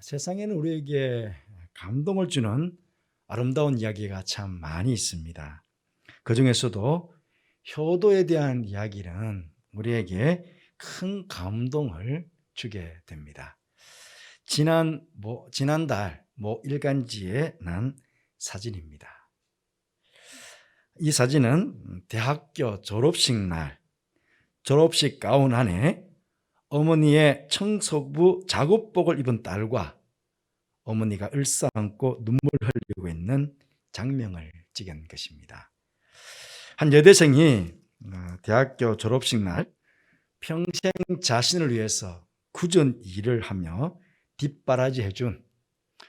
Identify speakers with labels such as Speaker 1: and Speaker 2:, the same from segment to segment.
Speaker 1: 세상에는 우리에게 감동을 주는 아름다운 이야기가 참 많이 있습니다. 그 중에서도 효도에 대한 이야기는 우리에게 큰 감동을 주게 됩니다. 지난달 일간지에 난 사진입니다. 이 사진은 대학교 졸업식 날 졸업식 가운 안에 어머니의 청소부 작업복을 입은 딸과 어머니가 을사안고 눈물 흘리고 있는 장면을 찍은 것입니다. 한 여대생이 대학교 졸업식 날 평생 자신을 위해서 굳은 일을 하며 뒷바라지 해준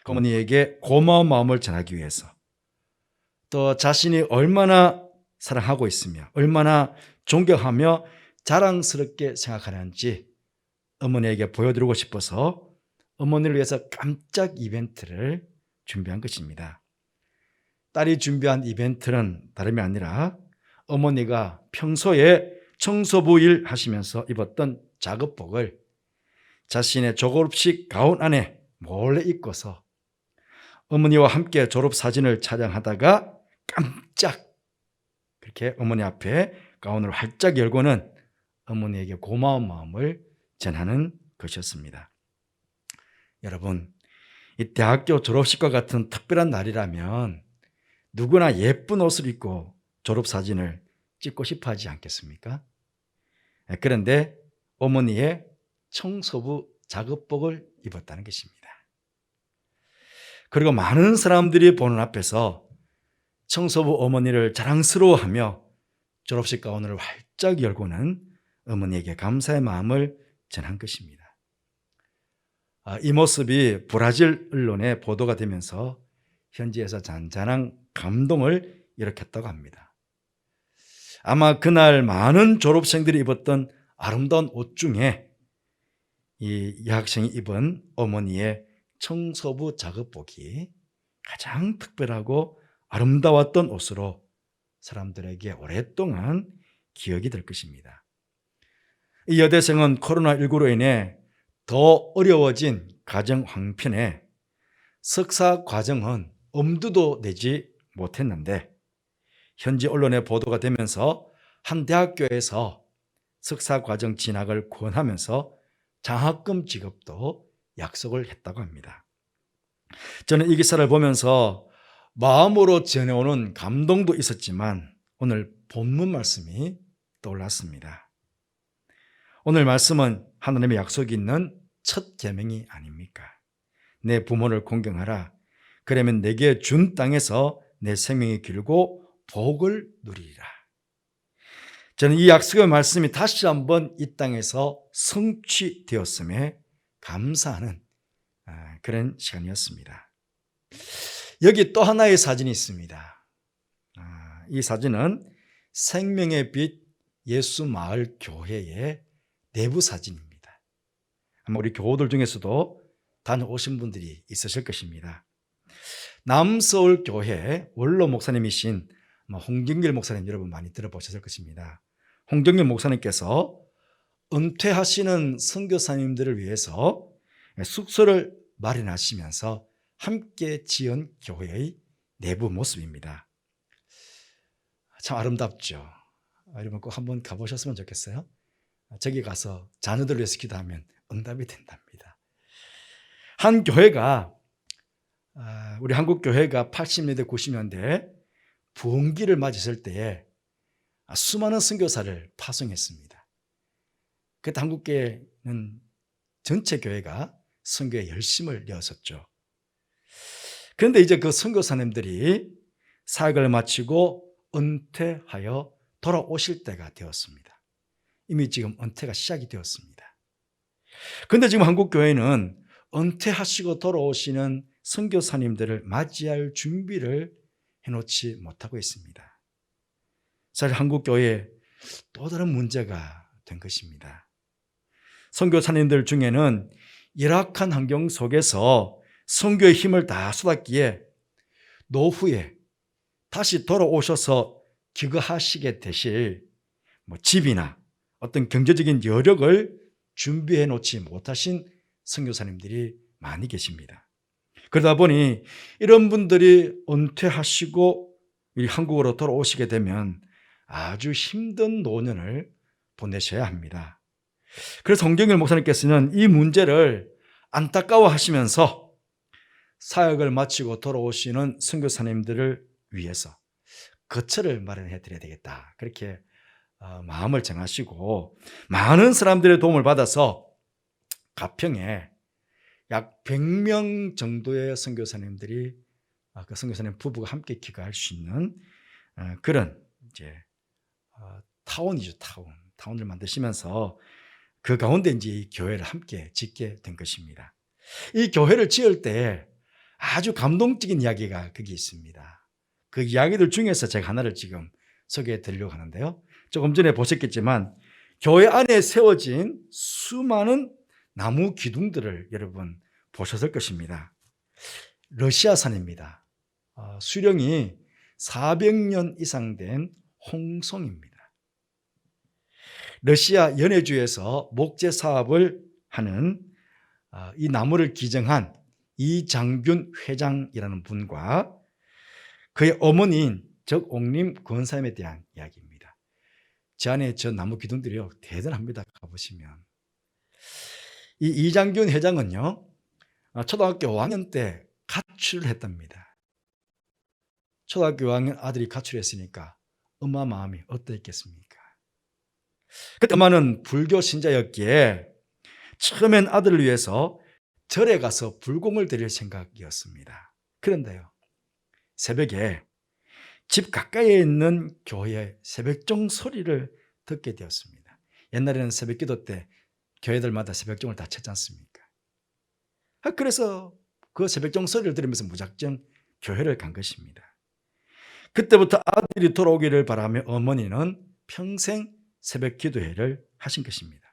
Speaker 1: 어머니에게 고마운 마음을 전하기 위해서, 또 자신이 얼마나 사랑하고 있으며 얼마나 존경하며 자랑스럽게 생각하는지 어머니에게 보여드리고 싶어서 어머니를 위해서 깜짝 이벤트를 준비한 것입니다. 딸이 준비한 이벤트는 다름이 아니라 어머니가 평소에 청소부 일 하시면서 입었던 작업복을 자신의 졸업식 가운 안에 몰래 입고서 어머니와 함께 졸업사진을 촬영하다가 깜짝 그렇게 어머니 앞에 가운을 활짝 열고는 어머니에게 고마운 마음을 전하는 것이었습니다. 여러분, 이 대학교 졸업식과 같은 특별한 날이라면 누구나 예쁜 옷을 입고 졸업사진을 찍고 싶어 하지 않겠습니까? 그런데 어머니의 청소부 작업복을 입었다는 것입니다. 그리고 많은 사람들이 보는 앞에서 청소부 어머니를 자랑스러워하며 졸업식 가운을 활짝 열고는 어머니에게 감사의 마음을 전한 것입니다. 이 모습이 브라질 언론에 보도가 되면서 현지에서 잔잔한 감동을 일으켰다고 합니다. 아마 그날 많은 졸업생들이 입었던 아름다운 옷 중에 이 여학생이 입은 어머니의 청소부 작업복이 가장 특별하고 아름다웠던 옷으로 사람들에게 오랫동안 기억이 될 것입니다. 이 여대생은 코로나19로 인해 더 어려워진 가정 형편에 석사 과정은 엄두도 내지 못했는데 현지 언론에 보도가 되면서 한 대학교에서 석사 과정 진학을 권하면서 장학금 지급도 약속을 했다고 합니다. 저는 이 기사를 보면서 마음으로 전해오는 감동도 있었지만 오늘 본문 말씀이 떠올랐습니다. 오늘 말씀은 하나님의 약속이 있는 첫 계명이 아닙니까? 내 부모를 공경하라. 그러면 내게 준 땅에서 내 생명이 길고 복을 누리리라. 저는 이 약속의 말씀이 다시 한번 이 땅에서 성취되었음에 감사하는 그런 시간이었습니다. 여기 또 하나의 사진이 있습니다. 이 사진은 생명의 빛 예수마을교회의 내부 사진입니다. 아마 우리 교우들 중에서도 다녀오신 분들이 있으실 것입니다. 남서울교회 원로 목사님이신 홍정길 목사님 여러분 많이 들어보셨을 것입니다. 홍정길 목사님께서 은퇴하시는 선교사님들을 위해서 숙소를 마련하시면서 함께 지은 교회의 내부 모습입니다. 참 아름답죠. 여러분 꼭 한번 가보셨으면 좋겠어요. 저기 가서 자녀들을 위해서 기도하면 응답이 된답니다. 한 교회가 우리 한국 교회가 80년대 90년대 부흥기를 맞았을 때에 수많은 선교사를 파송했습니다. 그때 한국교회는 전체 교회가 선교에 열심을 내었었죠. 그런데 이제 그 선교사님들이 사역을 마치고 은퇴하여 돌아오실 때가 되었습니다. 이미 지금 은퇴가 시작이 되었습니다. 그런데 지금 한국교회는 은퇴하시고 돌아오시는 선교사님들을 맞이할 준비를 해놓지 못하고 있습니다. 사실 한국교회에 또 다른 문제가 된 것입니다. 선교사님들 중에는 열악한 환경 속에서 선교의 힘을 다 쏟았기에 노후에 다시 돌아오셔서 기거하시게 되실 집이나 어떤 경제적인 여력을 준비해 놓지 못하신 선교사님들이 많이 계십니다. 그러다 보니 이런 분들이 은퇴하시고 이 한국으로 돌아오시게 되면 아주 힘든 노년을 보내셔야 합니다. 그래서 홍경일 목사님께서는 이 문제를 안타까워하시면서 사역을 마치고 돌아오시는 선교사님들을 위해서 거처를 마련해 드려야 되겠다, 그렇게 마음을 정하시고 많은 사람들의 도움을 받아서 가평에 약 100명 정도의 선교사님들이 그 선교사님 부부가 함께 기거할 수 있는 그런 이제 타운이죠. 타운을 만드시면서 그 가운데 이제 이 교회를 함께 짓게 된 것입니다. 이 교회를 지을 때 아주 감동적인 이야기가 거기 있습니다. 그 이야기들 중에서 제가 하나를 지금 소개해 드리려고 하는데요. 조금 전에 보셨겠지만 교회 안에 세워진 수많은 나무 기둥들을 여러분 보셨을 것입니다. 러시아산입니다. 수령이 400년 이상 된 홍송입니다. 러시아 연해주에서 목재 사업을 하는 이 나무를 기증한 이장균 회장이라는 분과 그의 어머니인 적옥림 권사님에 대한 이야기입니다. 저 안에 저 나무 기둥들이요, 대단합니다. 가보시면 이 이장균 회장은요, 초등학교 5학년 때 가출을 했답니다. 초등학교 5학년 아들이 가출했으니까 엄마 마음이 어떠했겠습니까? 그때 엄마는 불교 신자였기에 처음엔 아들을 위해서 절에 가서 불공을 드릴 생각이었습니다. 그런데요, 새벽에 집 가까이에 있는 교회 새벽종 소리를 듣게 되었습니다. 옛날에는 새벽 기도 때 교회들마다 새벽종을 다 쳤지 않습니까? 그래서 그 새벽종 소리를 들으면서 무작정 교회를 간 것입니다. 그때부터 아들이 돌아오기를 바라며 어머니는 평생 새벽 기도회를 하신 것입니다.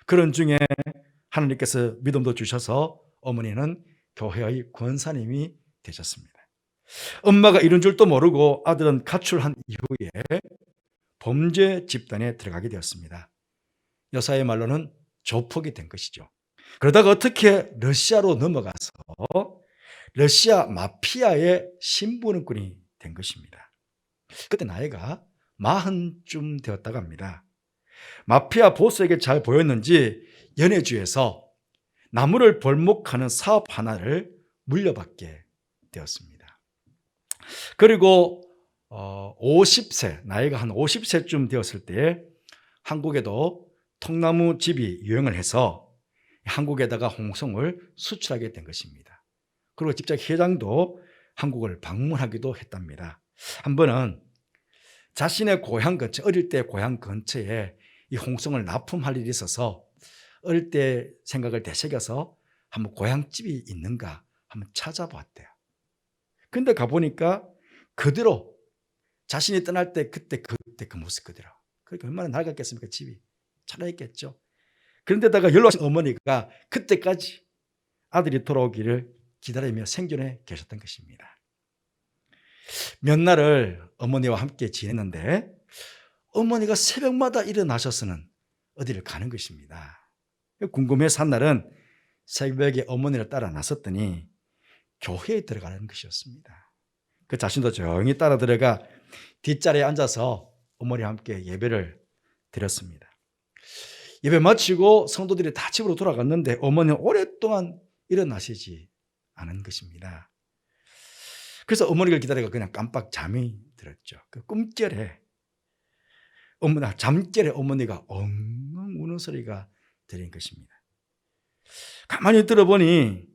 Speaker 1: 그런 중에 하나님께서 믿음도 주셔서 어머니는 교회의 권사님이 되셨습니다. 엄마가 이런 줄도 모르고 아들은 가출한 이후에 범죄 집단에 들어가게 되었습니다. 여사의 말로는 조폭이 된 것이죠. 그러다가 어떻게 러시아로 넘어가서 러시아 마피아의 신부름꾼이 된 것입니다. 그때 나이가 40쯤 되었다고 합니다. 마피아 보스에게 잘 보였는지 연해주에서 나무를 벌목하는 사업 하나를 물려받게 되었습니다. 그리고 50세, 나이가 한 50세쯤 되었을 때 한국에도 통나무 집이 유행을 해서 한국에다가 홍성을 수출하게 된 것입니다. 그리고 직접 회장도 한국을 방문하기도 했답니다. 한 번은 자신의 고향 근처, 어릴 때 고향 근처에 이 홍성을 납품할 일이 있어서 어릴 때 생각을 되새겨서 한번 고향집이 있는가 한번 찾아봤대요. 근데 가보니까 그대로 자신이 떠날 때 그때 그 모습 그대로. 그러니까 얼마나 낡았겠습니까? 집이 살아있겠죠. 그런데다가 연락하신 어머니가 그때까지 아들이 돌아오기를 기다리며 생존해 계셨던 것입니다. 몇 날을 어머니와 함께 지냈는데 어머니가 새벽마다 일어나셔서는 어디를 가는 것입니다. 궁금해서 한 날은 새벽에 어머니를 따라 나섰더니 교회에 들어가는 것이었습니다. 그 자신도 조용히 따라 들어가 뒷자리에 앉아서 어머니와 함께 예배를 드렸습니다. 예배 마치고 성도들이 다 집으로 돌아갔는데 어머니는 오랫동안 일어나시지 않은 것입니다. 그래서 어머니를 기다리다가 그냥 깜빡 잠이 들었죠. 그 꿈결에 잠결에 어머니가 엉엉 우는 소리가 들린 것입니다. 가만히 들어보니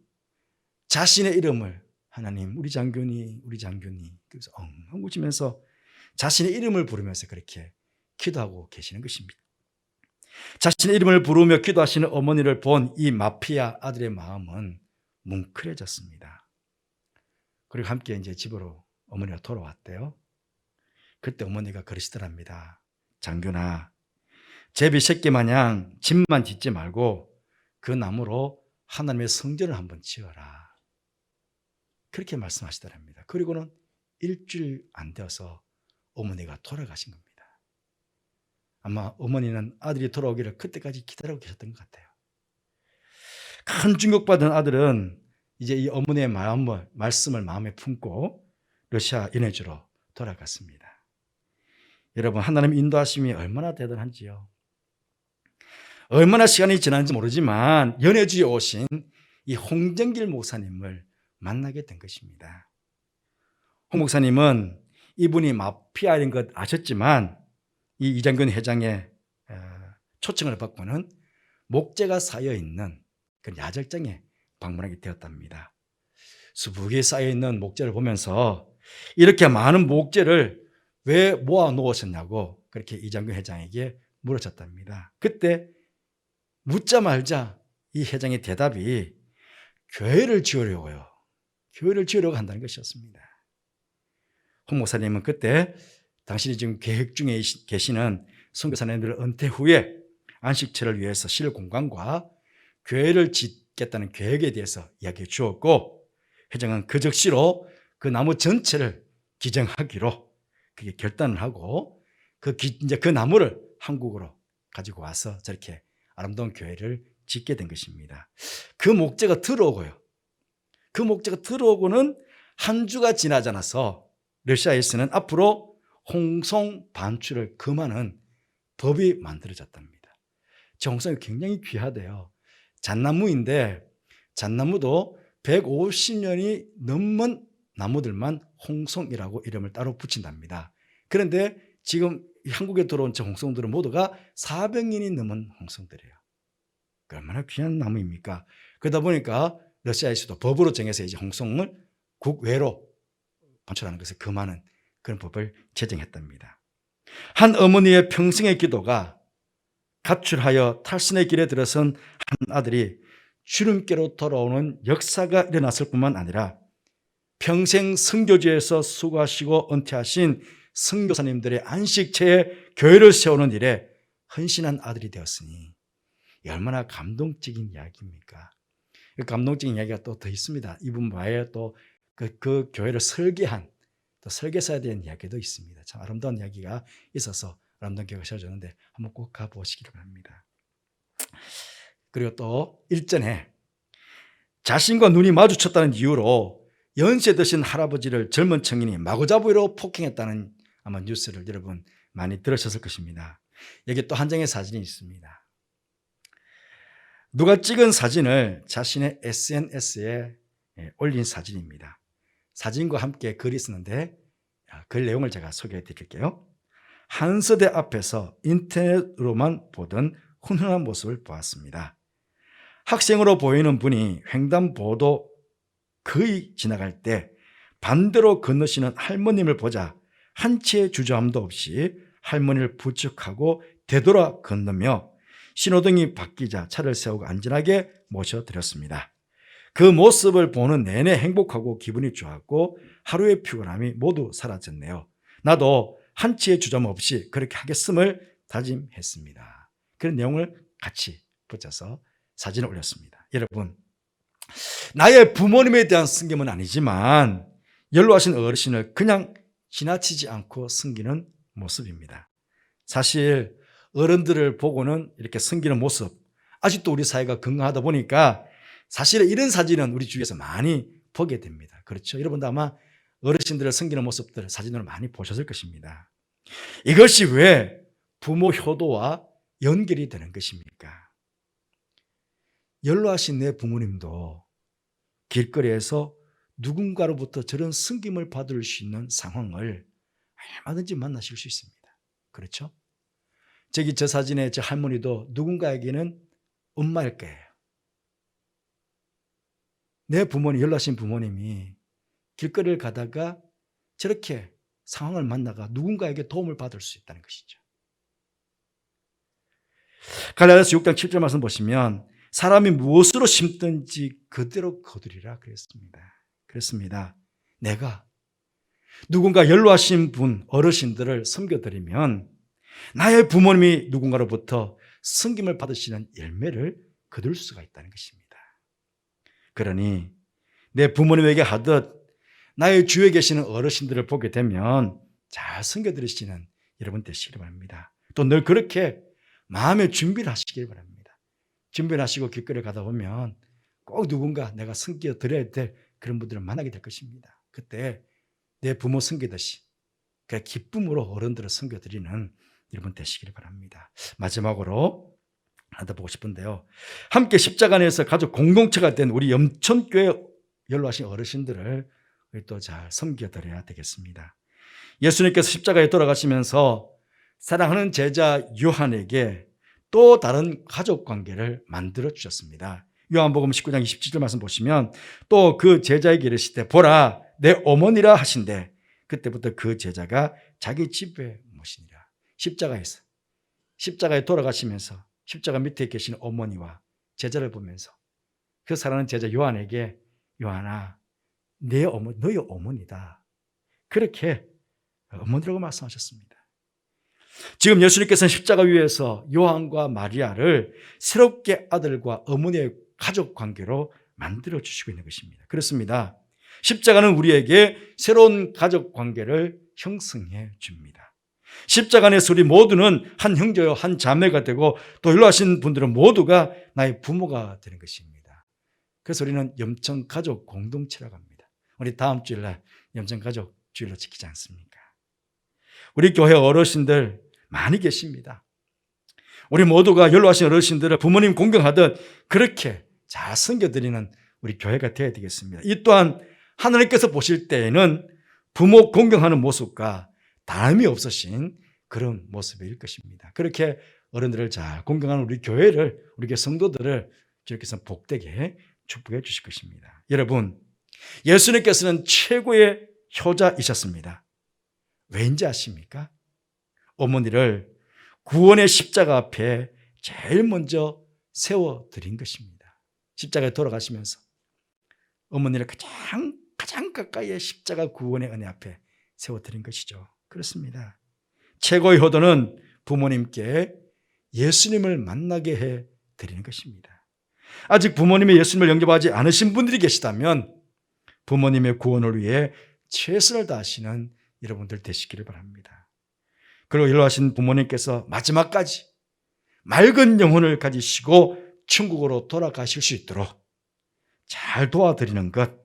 Speaker 1: 자신의 이름을 하나님 우리 장균이 그래서 엉엉 우시면서 자신의 이름을 부르면서 그렇게 기도하고 계시는 것입니다. 자신의 이름을 부르며 기도하시는 어머니를 본 이 마피아 아들의 마음은 뭉클해졌습니다. 그리고 함께 이제 집으로 어머니가 돌아왔대요. 그때 어머니가 그러시더랍니다. 장균아, 제비 새끼 마냥 집만 짓지 말고 그 나무로 하나님의 성전을 한번 지어라. 그렇게 말씀하시더랍니다. 그리고는 일주일 안 되어서 어머니가 돌아가신 겁니다. 아마 어머니는 아들이 돌아오기를 그때까지 기다리고 계셨던 것 같아요. 큰 충격받은 아들은 이제 이 어머니의 말씀을 마음에 품고 러시아 연해주로 돌아갔습니다. 여러분, 하나님 인도하심이 얼마나 대단한지요. 얼마나 시간이 지났는지 모르지만 연해주에 오신 이 홍정길 목사님을 만나게 된 것입니다. 홍 목사님은 이분이 마피아인 것 아셨지만 이 이장균 회장의 초청을 받고는 목재가 쌓여있는 그 야적장에 방문하게 되었답니다. 수북이 쌓여있는 목재를 보면서 이렇게 많은 목재를 왜 모아 놓으셨냐고 그렇게 이장균 회장에게 물어졌답니다. 그때 묻자마자 이 회장의 대답이 교회를 지으려고요. 교회를 지으려고 한다는 것이었습니다. 홍 목사님은 그때 당신이 지금 계획 중에 계시는 선교사님들 은퇴 후에 안식처를 위해서 실공간과 교회를 짓겠다는 계획에 대해서 이야기해 주었고, 회장은 그 즉시로 그 나무 전체를 기증하기로 그게 결단을 하고 이제 그 나무를 한국으로 가지고 와서 저렇게 아름다운 교회를 짓게 된 것입니다. 그 목재가 들어오고요. 그 목재가 들어오고는 한 주가 지나지 않아서 러시아에서는 앞으로 홍송 반출을 금하는 법이 만들어졌답니다. 저 홍송이 굉장히 귀하대요. 잣나무인데 잣나무도 150년이 넘은 나무들만 홍송이라고 이름을 따로 붙인답니다. 그런데 지금 한국에 들어온 저 홍송들은 모두가 400년이 넘은 홍송들이에요. 얼마나 귀한 나무입니까? 그러다 보니까 러시아에서도 법으로 정해서 이제 홍송을 국외로 반출하는 것을 금하는 그런 법을 제정했답니다. 한 어머니의 평생의 기도가 가출하여 탈선의 길에 들어선 한 아들이 주름께로 돌아오는 역사가 일어났을 뿐만 아니라 평생 선교지에서 수고하시고 은퇴하신 선교사님들의 안식처에 교회를 세우는 일에 헌신한 아들이 되었으니 얼마나 감동적인 이야기입니까? 그 감동적인 이야기가 또 더 있습니다. 이분 외에 또 그 교회를 설계한 또 설계사에 대한 이야기도 있습니다. 참 아름다운 이야기가 있어서 아름다운 교회가 세워졌는데 한번 꼭 가보시기를 바랍니다. 그리고 또 일전에 자신과 눈이 마주쳤다는 이유로 연세 드신 할아버지를 젊은 청년이 마구잡이로 폭행했다는 아마 뉴스를 여러분 많이 들으셨을 것입니다. 여기 또 한 장의 사진이 있습니다. 누가 찍은 사진을 자신의 SNS에 올린 사진입니다. 사진과 함께 글이 있었는데 글 내용을 제가 소개해 드릴게요. 한서대 앞에서 인터넷으로만 보던 훈훈한 모습을 보았습니다. 학생으로 보이는 분이 횡단보도 거의 지나갈 때 반대로 건너시는 할머님을 보자 한치의 주저함도 없이 할머니를 부축하고 되돌아 건너며 신호등이 바뀌자 차를 세우고 안전하게 모셔드렸습니다. 그 모습을 보는 내내 행복하고 기분이 좋았고 하루의 피곤함이 모두 사라졌네요. 나도 한치의 주저함 없이 그렇게 하겠음을 다짐했습니다. 그런 내용을 같이 붙여서 사진을 올렸습니다. 여러분, 나의 부모님에 대한 섬김은 아니지만 연로하신 어르신을 그냥 지나치지 않고 섬기는 모습입니다. 사실 어른들을 보고는 이렇게 섬기는 모습, 아직도 우리 사회가 건강하다 보니까 사실은 이런 사진은 우리 주위에서 많이 보게 됩니다. 그렇죠? 여러분도 아마 어르신들을 섬기는 모습들 사진으로 많이 보셨을 것입니다. 이것이 왜 부모 효도와 연결이 되는 것입니까? 연로하신 내 부모님도 길거리에서 누군가로부터 저런 섬김을 받을 수 있는 상황을 얼마든지 만나실 수 있습니다. 그렇죠? 저 사진의 저 할머니도 누군가에게는 엄마일 거예요. 내 부모님, 연로하신 부모님이 길거리를 가다가 저렇게 상황을 만나가 누군가에게 도움을 받을 수 있다는 것이죠. 갈라디아서 6장 7절 말씀 보시면 사람이 무엇으로 심든지 그대로 거두리라 그랬습니다. 내가 누군가 연로하신 분, 어르신들을 섬겨드리면 나의 부모님이 누군가로부터 섬김을 받으시는 열매를 거둘 수가 있다는 것입니다. 그러니 내 부모님에게 하듯 나의 주위에 계시는 어르신들을 보게 되면 잘 섬겨드리시는 여러분 되시길 바랍니다. 또 늘 그렇게 마음의 준비를 하시길 바랍니다. 준비를 하시고 길거리에 가다 보면 꼭 누군가 내가 섬겨드려야 될 그런 분들을 만나게 될 것입니다. 그때 내 부모 섬기듯이 그 기쁨으로 어른들을 섬겨드리는 여러분 되시기를 바랍니다. 마지막으로 하나 더 보고 싶은데요. 함께 십자가 안에서 가족 공동체가 된 우리 염천교회 연로하신 어르신들을 우리 또 잘 섬겨드려야 되겠습니다. 예수님께서 십자가에 돌아가시면서 사랑하는 제자 요한에게 또 다른 가족 관계를 만들어 주셨습니다. 요한복음 19장 27절 말씀 보시면 또 그 제자에게 이르시되 보라 내 어머니라 하신대 그때부터 그 제자가 자기 집에 모시니라. 십자가에 돌아가시면서 십자가 밑에 계신 어머니와 제자를 보면서 그 사랑하는 제자 요한에게 요한아 너희 어머니다. 그렇게 어머니라고 말씀하셨습니다. 지금 예수님께서는 십자가 위에서 요한과 마리아를 새롭게 아들과 어머니의 가족 관계로 만들어 주시고 있는 것입니다. 그렇습니다. 십자가는 우리에게 새로운 가족 관계를 형성해 줍니다. 십자가 안에서 우리 모두는 한 형제요 한 자매가 되고 또 연로하신 분들은 모두가 나의 부모가 되는 것입니다. 그래서 우리는 염천가족 공동체라고 합니다. 우리 다음 주일날 염천가족 주일로 지키지 않습니까? 우리 교회 어르신들 많이 계십니다. 우리 모두가 연로하신 어르신들을 부모님 공경하듯 그렇게 잘 섬겨드리는 우리 교회가 되어야 되겠습니다. 이 또한 하나님께서 보실 때에는 부모 공경하는 모습과 다름이 없으신 그런 모습일 것입니다. 그렇게 어른들을 잘 공경하는 우리 교회를, 우리 교회 성도들을 주님께서 복되게 축복해 주실 것입니다. 여러분, 예수님께서는 최고의 효자이셨습니다. 왠지 아십니까? 어머니를 구원의 십자가 앞에 제일 먼저 세워드린 것입니다. 십자가에 돌아가시면서 어머니를 가장 가까이의 십자가 구원의 은혜 앞에 세워드린 것이죠. 그렇습니다. 최고의 효도는 부모님께 예수님을 만나게 해드리는 것입니다. 아직 부모님의 예수님을 영접하지 않으신 분들이 계시다면 부모님의 구원을 위해 최선을 다하시는 여러분들 되시기를 바랍니다. 그리고 연로하신 부모님께서 마지막까지 맑은 영혼을 가지시고 천국으로 돌아가실 수 있도록 잘 도와드리는 것,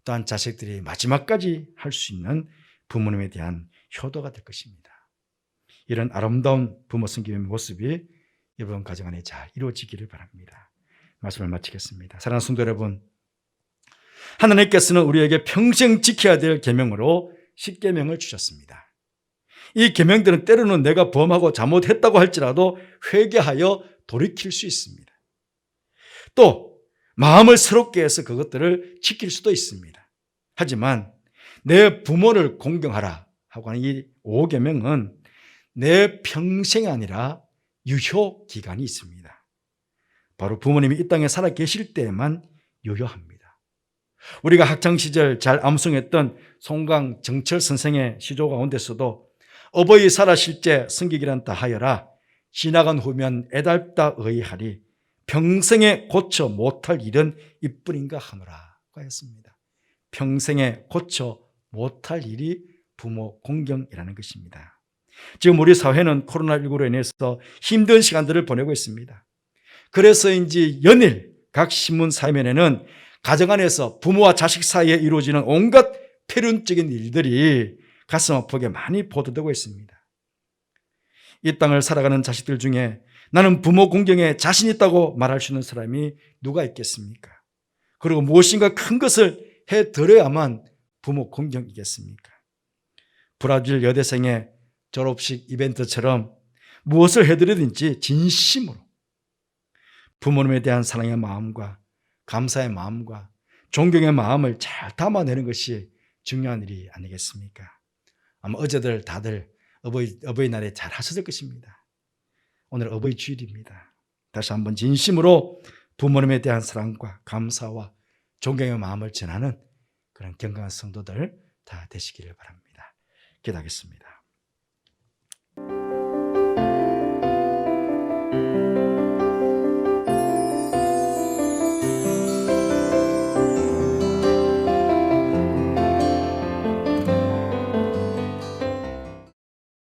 Speaker 1: 또한 자식들이 마지막까지 할 수 있는 부모님에 대한 효도가 될 것입니다. 이런 아름다운 부모 섬김의 모습이 여러분 가정 안에 잘 이루어지기를 바랍니다. 말씀을 마치겠습니다. 사랑하는 성도 여러분, 하나님께서는 우리에게 평생 지켜야 될 계명으로 10계명을 주셨습니다. 이 계명들은 때로는 내가 범하고 잘못했다고 할지라도 회개하여 돌이킬 수 있습니다. 또 마음을 새롭게 해서 그것들을 지킬 수도 있습니다. 하지만 내 부모를 공경하라 하고 하는 이 5계명은 내 평생이 아니라 유효 기간이 있습니다. 바로 부모님이 이 땅에 살아 계실 때에만 유효합니다. 우리가 학창시절 잘 암송했던 송강 정철 선생의 시조 가운데서도 어버이 살아실 때 승객이란 다하여라 지나간 후면 애달다 의하리 평생에 고쳐 못할 일은 이뿐인가 하노라고 했습니다. 평생에 고쳐 못할 일이 부모 공경이라는 것입니다. 지금 우리 사회는 코로나19로 인해서 힘든 시간들을 보내고 있습니다. 그래서인지 연일 각 신문 사면에는 가정 안에서 부모와 자식 사이에 이루어지는 온갖 폐륜적인 일들이 가슴 아프게 많이 보도되고 있습니다. 이 땅을 살아가는 자식들 중에 나는 부모 공경에 자신 있다고 말할 수 있는 사람이 누가 있겠습니까? 그리고 무엇인가 큰 것을 해드려야만 부모 공경이겠습니까? 브라질 여대생의 졸업식 이벤트처럼 무엇을 해드리든지 진심으로 부모님에 대한 사랑의 마음과 감사의 마음과 존경의 마음을 잘 담아내는 것이 중요한 일이 아니겠습니까? 아마 어제들 다들 어버이날에 잘 하셨을 것입니다. 오늘 어버이 주일입니다. 다시 한번 진심으로 부모님에 대한 사랑과 감사와 존경의 마음을 전하는 그런 건강한 성도들 다 되시기를 바랍니다. 기도하겠습니다.